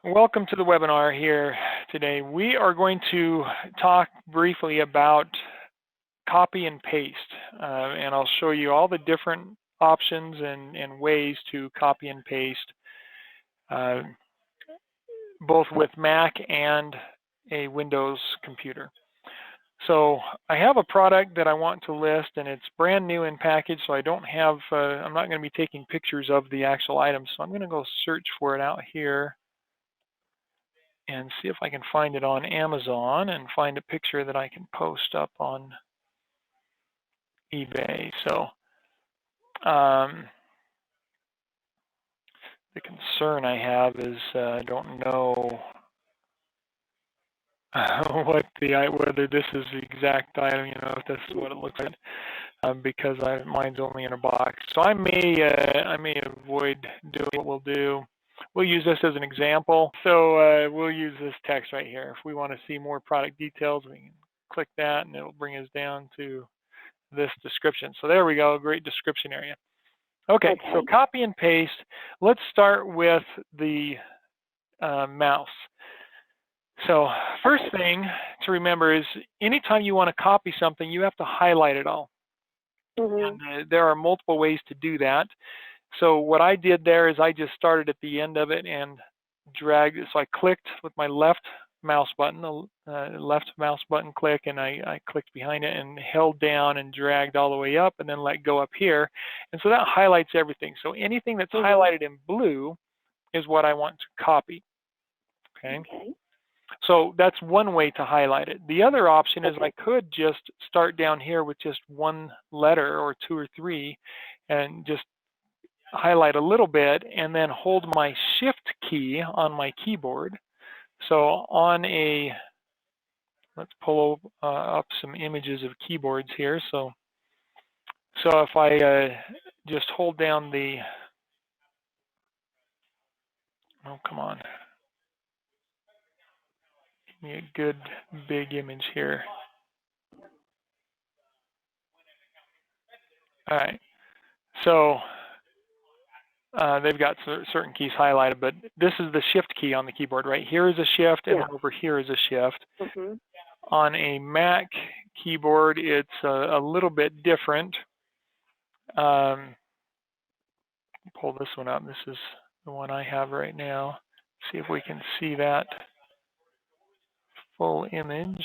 Welcome to the webinar here today. We are going to talk briefly about copy and paste, and I'll show you all the different options and ways to copy and paste, both with Mac and a Windows computer. So I have a product that I want to list, and it's brand new in package, so I don't have, I'm not going to be taking pictures of the actual items, so I'm going to go search for it out here and see if I can find it on Amazon and find a picture that I can post up on eBay. So the concern I have is I don't know whether this is the exact item, if this is what it looks like, because mine's only in a box. So I may avoid doing what we'll do. We'll use this as an example. So we'll use this text right here. If we want to see more product details, we can click that and it'll bring us down to this description. So there we go, great description area. Okay, so copy and paste. Let's start with the mouse. So first thing to remember is anytime you want to copy something, you have to highlight it all. And there are multiple ways to do that. So what I did there is I just started at the end of it and dragged it. So I clicked with my left mouse button, left mouse button click, and I clicked behind it and held down and dragged all the way up and then let go up here. And so that highlights everything. So anything that's highlighted in blue is what I want to copy. Okay. So that's one way to highlight it. The other option is I could just start down here with just one letter or two or three and just highlight a little bit and then hold my shift key on my keyboard. So on a, let's pull up some images of keyboards here. So if I just hold down the, oh, come on. Give me a good big image here. All right. So they've got certain keys highlighted, but this is the shift key on the keyboard. Right here is a shift, and then over here is a shift. On a Mac keyboard, it's a little bit different. Pull this one up. This is the one I have right now. See if we can see that full image.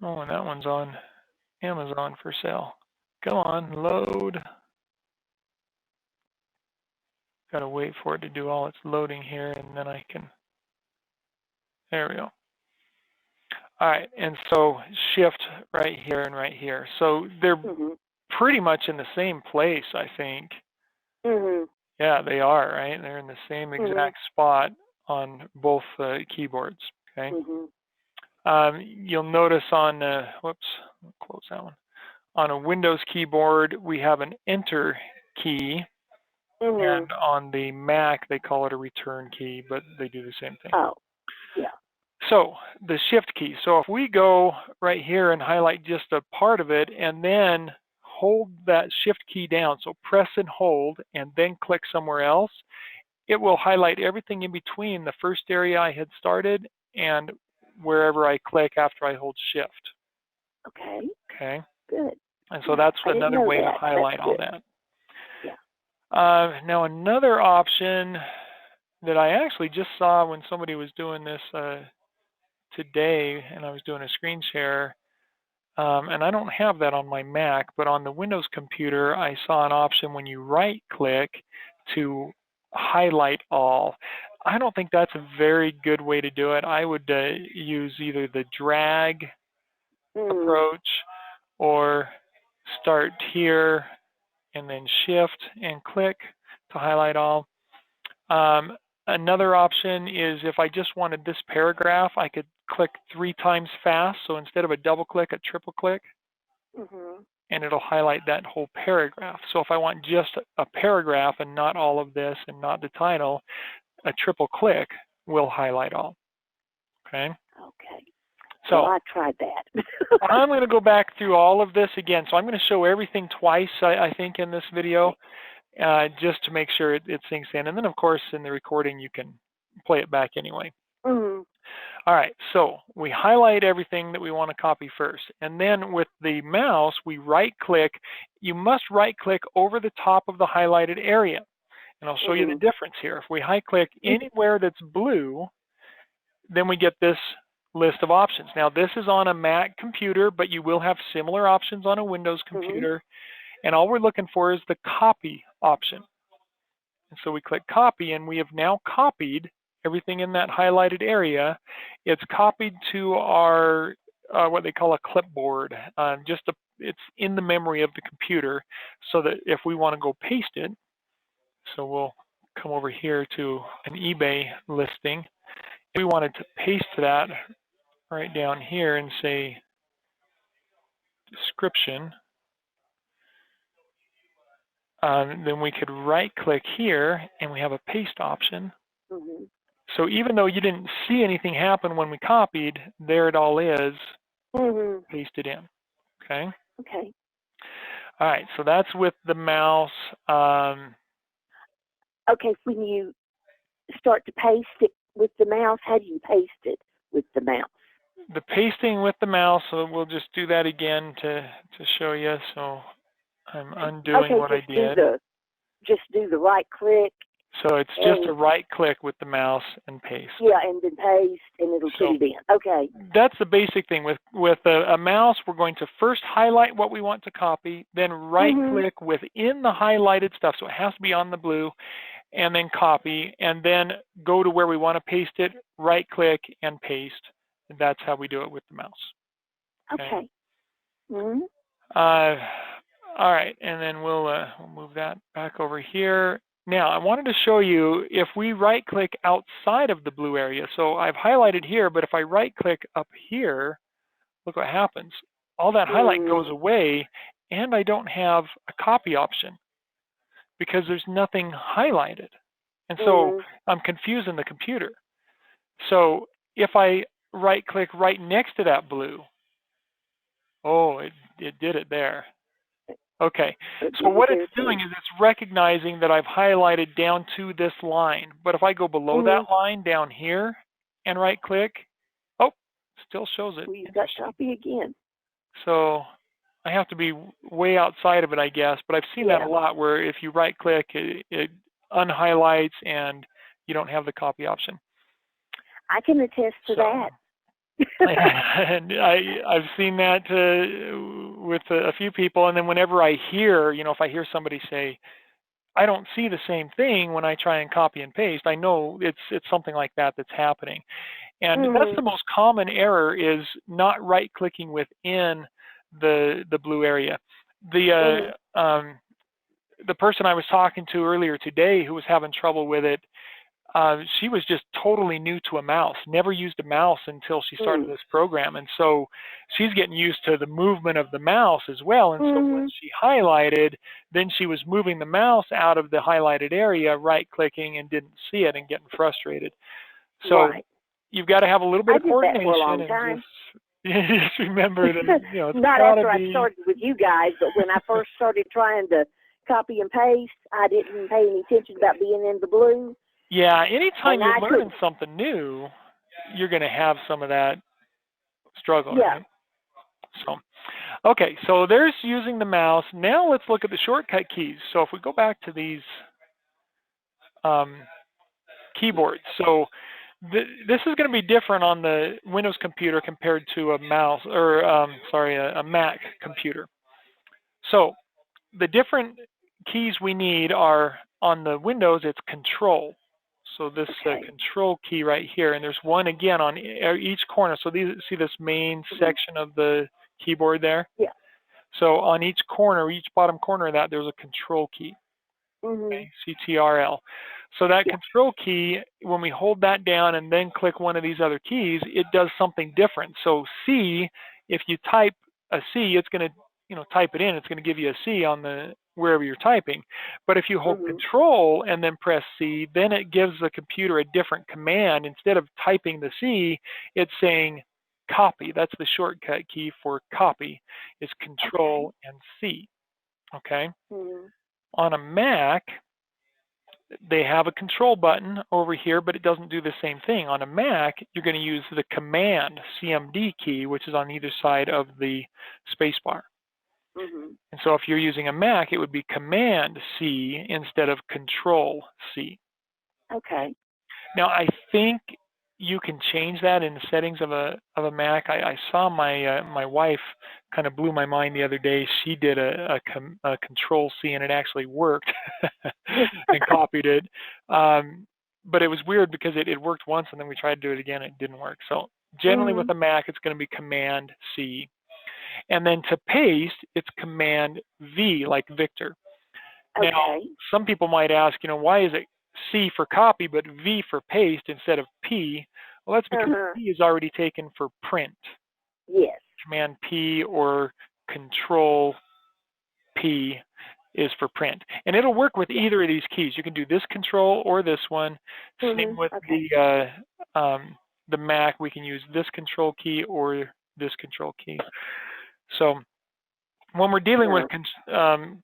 Oh, and that one's on Amazon for sale. Come on, load. Got to wait for it to do all its loading here, and then I can, there we go. All right, and so shift right here and right here. So they're pretty much in the same place, I think. Yeah, they are, right? They're in the same exact spot on both keyboards, okay? You'll notice on, whoops, I'll close that one. On a Windows keyboard, we have an enter key. And on the Mac, they call it a return key, but they do the same thing. Oh, yeah. So the shift key. So if we go right here and highlight just a part of it and then hold that shift key down, so press and hold and then click somewhere else, it will highlight everything in between the first area I had started and wherever I click after I hold shift. Okay. Okay. Good. And so that's another way to highlight all that. Now another option that I actually just saw when somebody was doing this today, and I was doing a screen share, and I don't have that on my Mac, but on the Windows computer, I saw an option when you right-click to highlight all. I don't think that's a very good way to do it. I would use either the drag approach or start here and then shift and click to highlight all. Another option is if I just wanted this paragraph, I could click 3 times fast. So instead of a double click, a triple click, and it'll highlight that whole paragraph. So if I want just a paragraph and not all of this and not the title, a triple click will highlight all. Okay? Okay. So well, I tried that. I'm going to go back through all of this again. So I'm going to show everything twice, I think, in this video. just to make sure it sinks in. And then, of course, in the recording, you can play it back anyway. Mm-hmm. All right, so we highlight everything that we want to copy first. And then with the mouse, we right-click. You must right-click over the top of the highlighted area. And I'll show you the difference here. If we right-click anywhere that's blue, then we get this list of options. Now, this is on a Mac computer, but you will have similar options on a Windows computer. And all we're looking for is the copy option. And so we click copy, and we have now copied everything in that highlighted area. It's copied to our what they call a clipboard. It's in the memory of the computer, so that if we want to go paste it, so we'll come over here to an eBay listing. If we wanted to paste that right down here and say description, then we could right-click here, and we have a paste option. So even though you didn't see anything happen when we copied, there it all is, pasted in. Okay? Okay. All right, so that's with the mouse. Okay, when you start to paste it with the mouse, how do you paste it with the mouse? The pasting with the mouse, so we'll just do that again to show you. So I'm undoing what I did. Just do the right click. So it's just a right click with the mouse and paste. Yeah, and then paste, and it'll put it in. Okay. That's the basic thing. With a mouse, we're going to first highlight what we want to copy, then right click within the highlighted stuff. So it has to be on the blue, and then copy, and then go to where we want to paste it, right click and paste. And that's how we do it with the mouse. Okay. All right, and then we'll move that back over here. Now, I wanted to show you if we right-click outside of the blue area. So I've highlighted here, but if I right-click up here, look what happens. All that highlight goes away, and I don't have a copy option because there's nothing highlighted. And so I'm confusing the computer. So if I right-click right next to that blue, oh, it did it there. Okay, so what it's doing is it's recognizing that I've highlighted down to this line. But if I go below that line down here and right-click, oh, still shows it. You've got copy again. So I have to be way outside of it, I guess. But I've seen that a lot where if you right-click, it unhighlights and you don't have the copy option. I can attest to that. And I've seen that with a few people, and then whenever I hear, if I hear somebody say, I don't see the same thing when I try and copy and paste, I know it's something like that that's happening. And that's the most common error, is not right-clicking within the blue area. The person I was talking to earlier today who was having trouble with it, she was just totally new to a mouse, never used a mouse until she started this program. And so she's getting used to the movement of the mouse as well. And so when she highlighted, then she was moving the mouse out of the highlighted area, right-clicking, and didn't see it and getting frustrated. So you've got to have a little bit of coordination. I did that for a long time. Just remember that, it's not after I started with you guys, but when I first started trying to copy and paste, I didn't pay any attention about being in the blue. Yeah, anytime you're learning something new, you're going to have some of that struggle. Yeah. Right? So, okay, so there's using the mouse. Now let's look at the shortcut keys. So if we go back to these keyboards, so this is going to be different on the Windows computer compared to a mouse, or a Mac computer. So the different keys we need are, on the Windows, it's Control. So this Control key right here, and there's one again on each corner. So see this main section of the keyboard there? Yeah. So on each corner, each bottom corner of that, there's a Control key. Okay, CTRL. So that Control key, when we hold that down and then click one of these other keys, it does something different. So C, if you type a C, it's going to type it in. It's going to give you a C on the wherever you're typing. But if you hold Control and then press C, then it gives the computer a different command. Instead of typing the C, it's saying copy. That's the shortcut key for copy. It's Control and C. Okay. on a Mac, they have a control button over here, but it doesn't do the same thing. On a Mac, you're going to use the Command CMD key, which is on either side of the spacebar. Mm-hmm. And so if you're using a Mac, it would be Command C instead of Control C. Okay. Now, I think you can change that in the settings of a Mac. I saw my wife kind of blew my mind the other day. She did a Control C and it actually worked and copied it. But it was weird because it worked once and then we tried to do it again. It didn't work. So generally with a Mac, it's going to be Command C. And then to paste, it's Command V, like Victor. Okay. Now, some people might ask, why is it C for copy but V for paste instead of P? Well, that's because P is already taken for print. Yes. Command P or Control P is for print. And it'll work with either of these keys. You can do this control or this one. Same with the Mac. We can use this control key or this control key. So when we're dealing with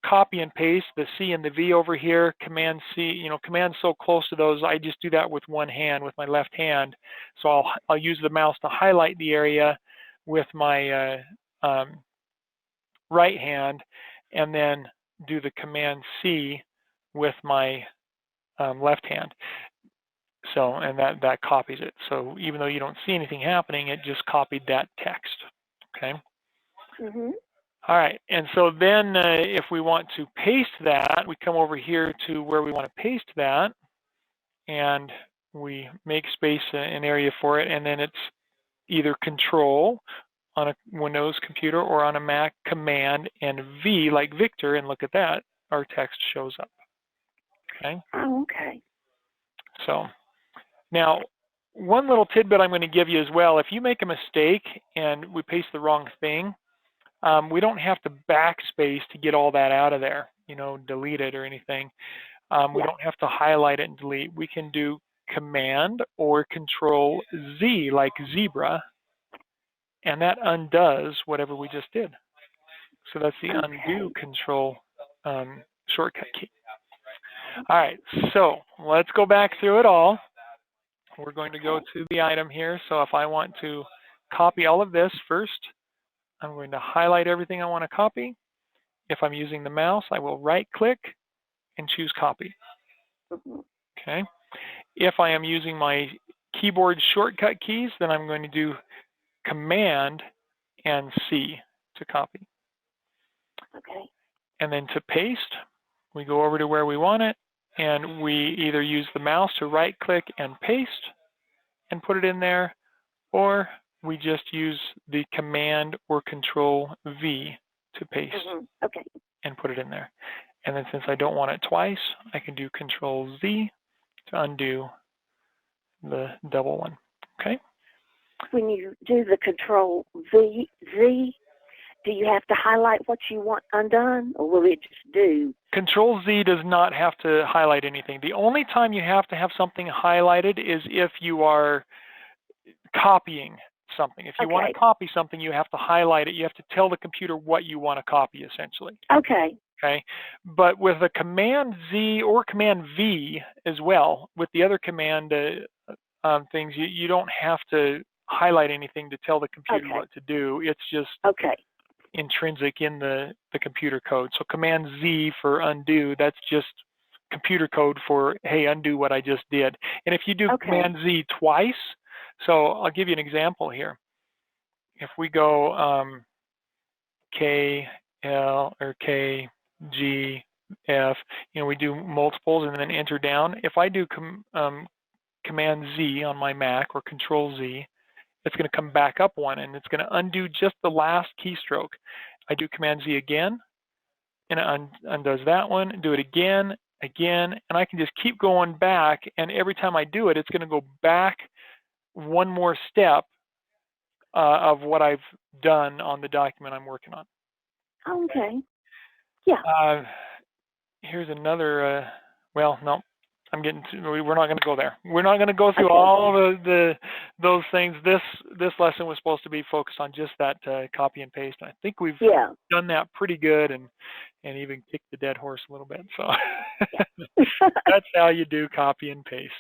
copy and paste, the C and the V over here, Command C, Command's so close to those, I just do that with one hand, with my left hand. So I'll use the mouse to highlight the area with my right hand, and then do the Command C with my left hand. So, and that copies it. So even though you don't see anything happening, it just copied that text. Okay. Mm-hmm. All right, and so then if we want to paste that, we come over here to where we want to paste that, and we make space, an area for it, and then it's either Control on a Windows computer or on a Mac, Command, and V like Victor, and look at that, our text shows up. Okay. Oh, okay. So now, one little tidbit I'm going to give you as well, if you make a mistake and we paste the wrong thing, we don't have to backspace to get all that out of there, delete it or anything. We don't have to highlight it and delete. We can do Command or Control Z like zebra, and that undoes whatever we just did. So that's the undo control shortcut key. All right, so let's go back through it all. We're going to go to the item here. So if I want to copy all of this first, I'm going to highlight everything I want to copy. If I'm using the mouse, I will right-click and choose Copy. Okay. If I am using my keyboard shortcut keys, then I'm going to do Command and C to copy. Okay. And then to paste, we go over to where we want it, and we either use the mouse to right-click and paste and put it in there, or we just use the Command or Control V to paste and put it in there. And then since I don't want it twice, I can do Control Z to undo the double one. Okay. When you do the Control Z, do you have to highlight what you want undone, or will it just do? Control Z does not have to highlight anything. The only time you have to have something highlighted is if you are copying something. If you want to copy something, you have to highlight it. You have to tell the computer what you want to copy, essentially. Okay. Okay. But with a Command Z or Command V as well, with the other command things, you don't have to highlight anything to tell the computer what to do. It's just intrinsic in the computer code. So Command Z for undo, that's just computer code for, hey, undo what I just did. And if you do Command Z twice, so I'll give you an example here. If we go K, L, or K, G, F, we do multiples and then enter down. If I do Command Z on my Mac or Control Z, it's going to come back up one and it's going to undo just the last keystroke. I do Command Z again and it undoes that one, do it again, and I can just keep going back, and every time I do it, it's going to go back one more step of what I've done on the document I'm working on. Okay. Yeah. Here's another, well, no. We're not going to go there. We're not going to go through Okay. all those things. This lesson was supposed to be focused on just that copy and paste. I think we've Yeah. done that pretty good, and even kicked the dead horse a little bit. So Yeah. that's how you do copy and paste.